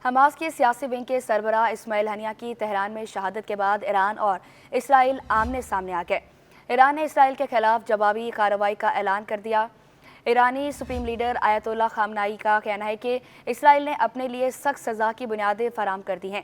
Hamas کے سیاسی wing کے سربراہ اسماعیل ہنیہ کی تہران میں شہادت کے بعد ایران اور اسرائیل آمنے سامنے آ گئے۔ ایران نے اسرائیل کے خلاف جوابی کارروائی کا اعلان کر دیا۔ ایرانی سپریم لیڈر آیت اللہ خامنائی کا کہنا ہے کہ اسرائیل نے اپنے لیے سخت سزا کی بنیادیں فراہم کر دی ہیں۔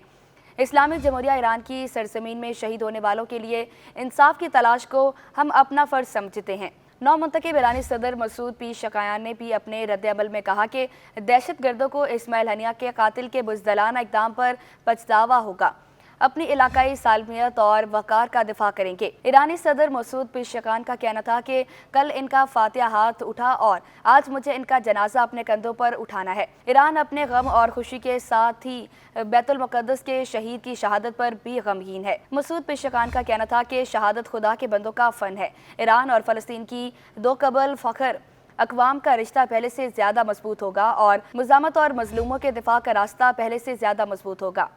اسلامی جمہوریہ ایران کی سرزمین میں شہید ہونے والوں کے لیے انصاف کی تلاش کو ہم اپنا فرض سمجھتے ہیں۔ نو منتخب ایرانی صدر مسعود پیزشکیان نے بھی اپنے رد عمل میں کہا کہ دہشت گردوں کو اسماعیل ہنیہ کے قاتل کے بزدلانہ اقدام پر پچھتاوا ہوگا، اپنی علاقائی سالمیت اور وقار کا دفاع کریں گے۔ ایرانی صدر مسعود پیزشکیان کا کہنا تھا کہ کل ان کا فاتحہ ہاتھ اٹھا اور آج مجھے ان کا جنازہ اپنے کندھوں پر اٹھانا ہے۔ ایران اپنے غم اور خوشی کے ساتھ ہی بیت المقدس کے شہید کی شہادت پر بھی غمگین ہے۔ مسعود پیزشکیان کا کہنا تھا کہ شہادت خدا کے بندوں کا فن ہے۔ ایران اور فلسطین کی دو قبل فخر اقوام کا رشتہ پہلے سے زیادہ مضبوط ہوگا اور مزاحمت اور مظلوموں کے دفاع کا راستہ پہلے سے زیادہ مضبوط ہوگا۔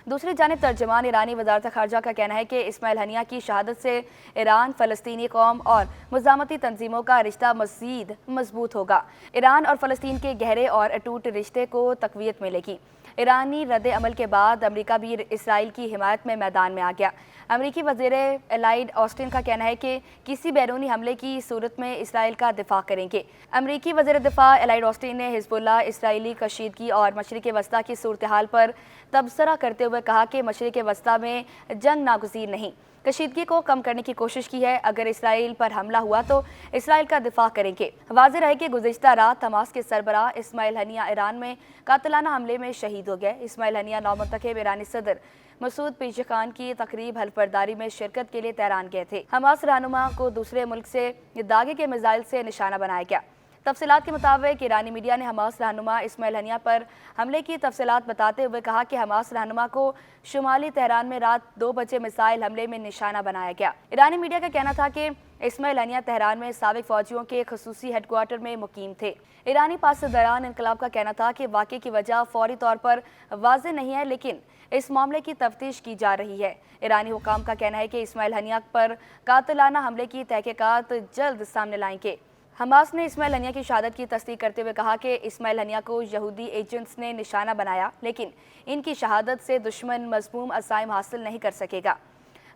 دوسری جانب ترجمان ایرانی وزارت خارجہ کا کہنا ہے کہ اسماعیل ہنیہ کی شہادت سے ایران، فلسطینی قوم اور مزاحمتی تنظیموں کا رشتہ مزید مضبوط ہوگا۔ ایران اور فلسطین کے گہرے اور اٹوٹ رشتے کو تقویت ملے گی۔ ایرانی رد عمل کے بعد امریکہ بھی اسرائیل کی حمایت میں میدان میں آ گیا۔ امریکی وزیر لائیڈ آسٹن کا کہنا ہے کہ کسی بیرونی حملے کی صورت میں اسرائیل کا دفاع کریں گے۔ امریکی وزیر دفاع لائیڈ آسٹن نے حزب اللہ، اسرائیلی کشیدگی اور مشرق وسطیٰ کی صورتحال پر تبصرہ کرتے ہوئے کہا کہ مشرق وسطیٰ میں جنگ ناگزیر نہیں، کشیدگی کو کم کرنے کی کوشش کی ہے۔ اگر اسرائیل پر حملہ ہوا تو اسرائیل کا دفاع کریں گے۔ واضح رہے کہ گزشتہ رات حماس کے سربراہ اسماعیل ہنیہ ایران میں قاتلانہ حملے میں شہید ہو گئے۔ اسماعیل ہنیہ نو منتخب ایرانی صدر مسعود پیزشکیان کی تقریب حلف برداری میں شرکت کے لیے تہران گئے تھے۔ حماس رہنما کو دوسرے ملک سے داغے کے میزائل سے نشانہ بنایا گیا۔ تفصیلات کے مطابق ایرانی میڈیا نے حماس رہنما اسماعیل ہنیہ پر حملے کی تفصیلات بتاتے ہوئے کہا کہ حماس رہنما کو شمالی تہران میں رات 2 بجے میزائل حملے میں نشانہ بنایا گیا۔ ایرانی میڈیا کا کہنا تھا کہ اسماعیل ہنیہ تہران میں سابق فوجیوں کے خصوصی ہیڈ کوارٹر میں مقیم تھے۔ ایرانی پاسداران انقلاب کا کہنا تھا کہ واقعے کی وجہ فوری طور پر واضح نہیں ہے، لیکن اس معاملے کی تفتیش کی جا رہی ہے۔ ایرانی حکام کا کہنا ہے کہ اسماعیل ہنیہ پر قاتلانہ حملے کی تحقیقات جلد سامنے لائیں گے۔ حماس نے اسماعیل ہنیہ کی شہادت کی تصدیق کرتے ہوئے کہا کہ اسماعیل ہنیہ کو یہودی ایجنٹس نے نشانہ بنایا، لیکن ان کی شہادت سے دشمن مذموم عزائم حاصل نہیں کر سکے گا۔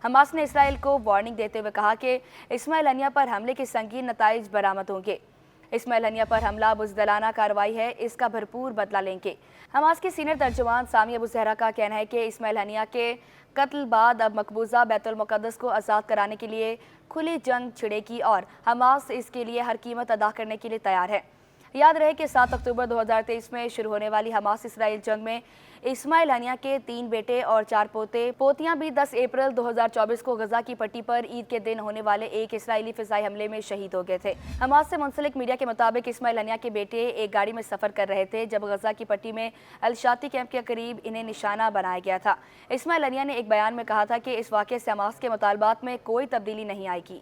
حماس نے اسرائیل کو وارننگ دیتے ہوئے کہا کہ اسماعیل ہنیہ پر حملے کے سنگین نتائج برآمد ہوں گے۔ اسماعیل ہنیہ پر حملہ بزدلانہ کارروائی ہے، اس کا بھرپور بدلہ لیں گے۔ حماس کے سینئر ترجمان سامی ابو زہرا کا کہنا ہے کہ اسماعیل ہنیہ کے قتل بعد اب مقبوضہ بیت المقدس کو آزاد کرانے کے لیے کھلی جنگ چھڑے گی اور حماس اس کے لیے ہر قیمت ادا کرنے کے لیے تیار ہے۔ یاد رہے کہ 7 اکتوبر 2023 میں شروع ہونے والی حماس اسرائیل جنگ میں اسماعیل ہنیہ کے 3 بیٹے اور 4 پوتے پوتیاں بھی 10 اپریل 2024 کو غزہ کی پٹی پر عید کے دن ہونے والے ایک اسرائیلی فضائی حملے میں شہید ہو گئے تھے۔ حماس سے منسلک میڈیا کے مطابق اسماعیل ہنیہ کے بیٹے ایک گاڑی میں سفر کر رہے تھے جب غزہ کی پٹی میں الشاطی کیمپ کے قریب انہیں نشانہ بنایا گیا تھا۔ اسماعیل ہنیہ نے ایک بیان میں کہا تھا کہ اس واقعے سے حماس کے مطالبات میں کوئی تبدیلی نہیں آئے گی۔